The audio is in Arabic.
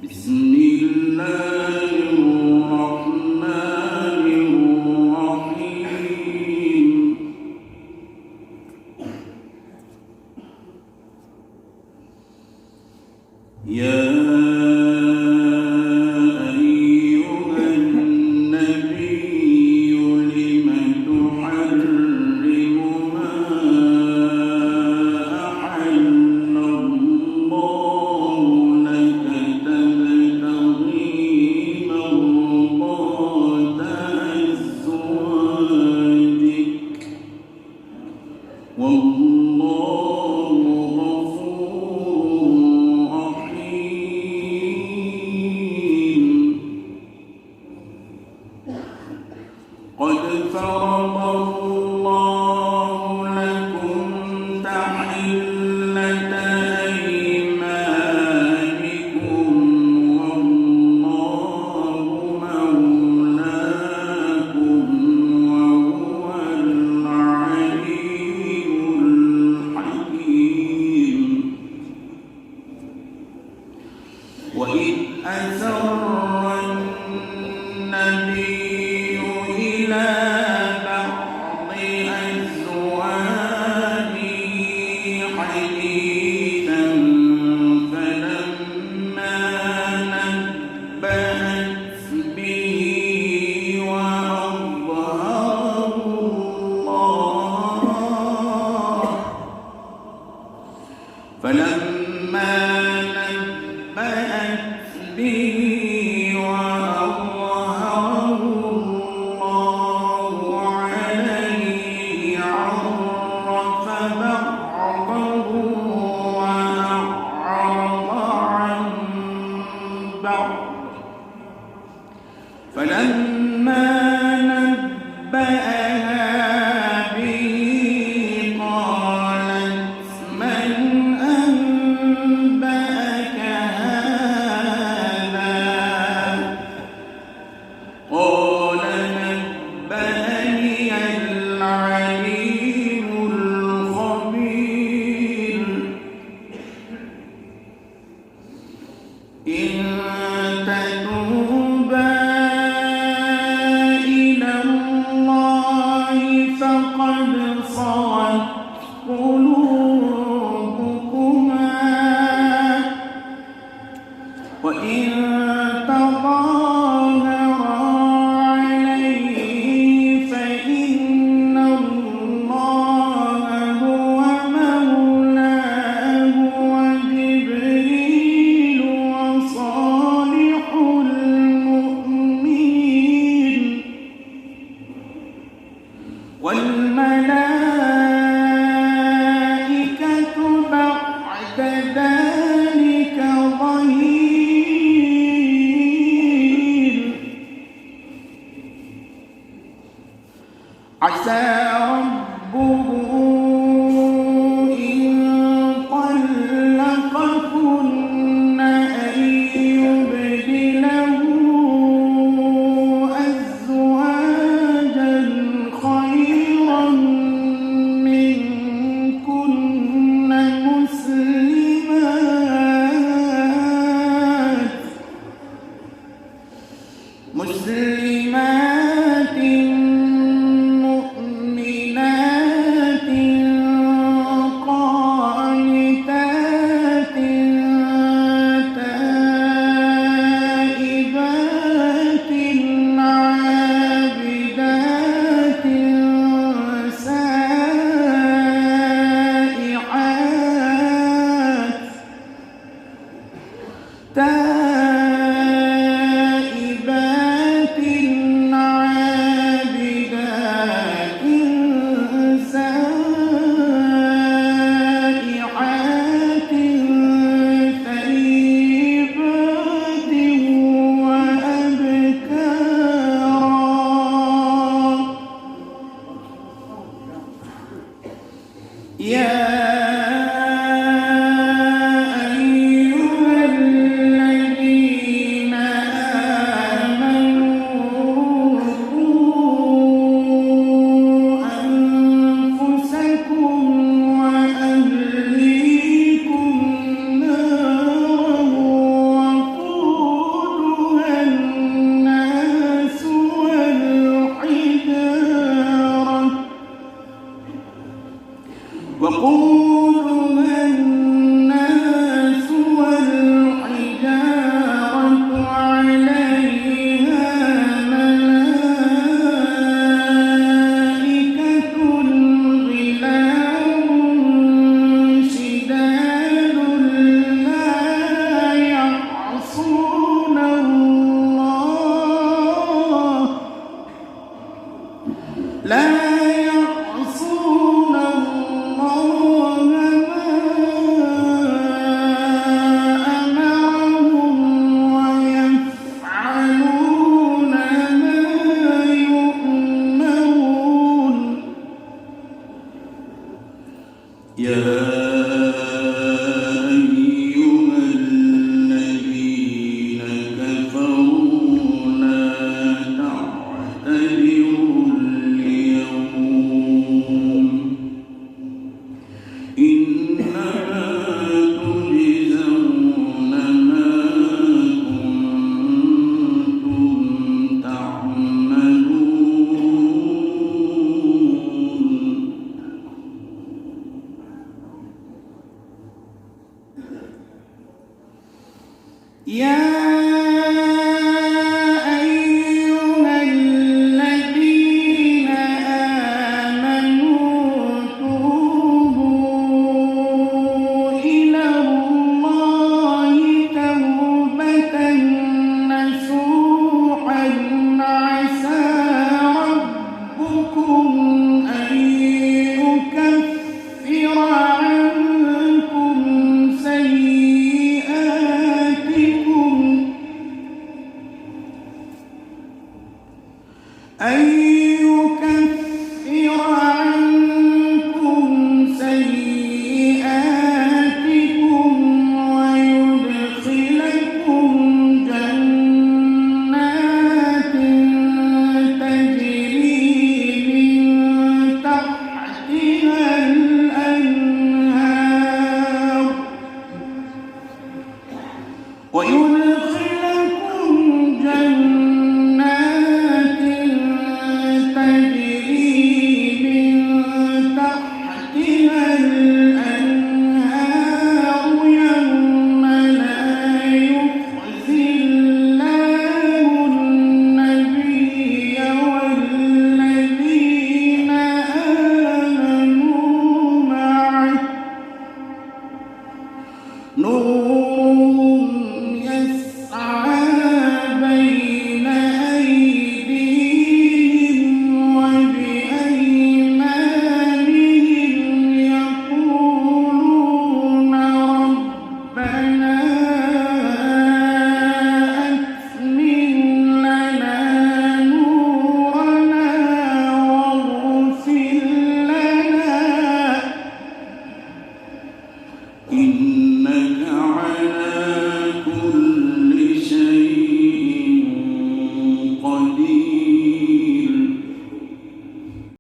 بسم الله الرحمن الرحيم يا قد فرض الله لكم تحلة أيمانكم والله مولاكم وهو العليم الحكيم وإذ أسر النبي إلى بعض أزواجه حديثا فلما نبأت به وأظهره الله عليه عرف بعضه وأعرض عن بعض فلما نبأها به قالت من أنبأك هذا قال نبأني العليم الخبير إن تتوبا إلى الله فقد صغت قلوبكما وإن تظاهرا عليه فإن الله هو مولاه وجبريل وصالح المؤمنين والملائكة بعد ذلك ظهير عسى ربه إن طلقكن أن يبدله أزواجا خيرا منكن مسلمات مؤمنات قانتات تائبات عابدات سائحات تائبات عابدات سائحات ثيبات وأبكارا يا أيها الذين يا أيها الذين آمنوا توبوا إلى الله توبة نصوحا عسى ربكم أن يكفر عنكم سيئاتكم ويدخلكم جنات تجري من تحتها الأنهار يوم لا يخزي الله النبي والذين آمنوا معه نورهم يسعى بين أيديهم وبأيمانهم يقولون ربنا أتمم لنا نورنا واغفر لنا إنك على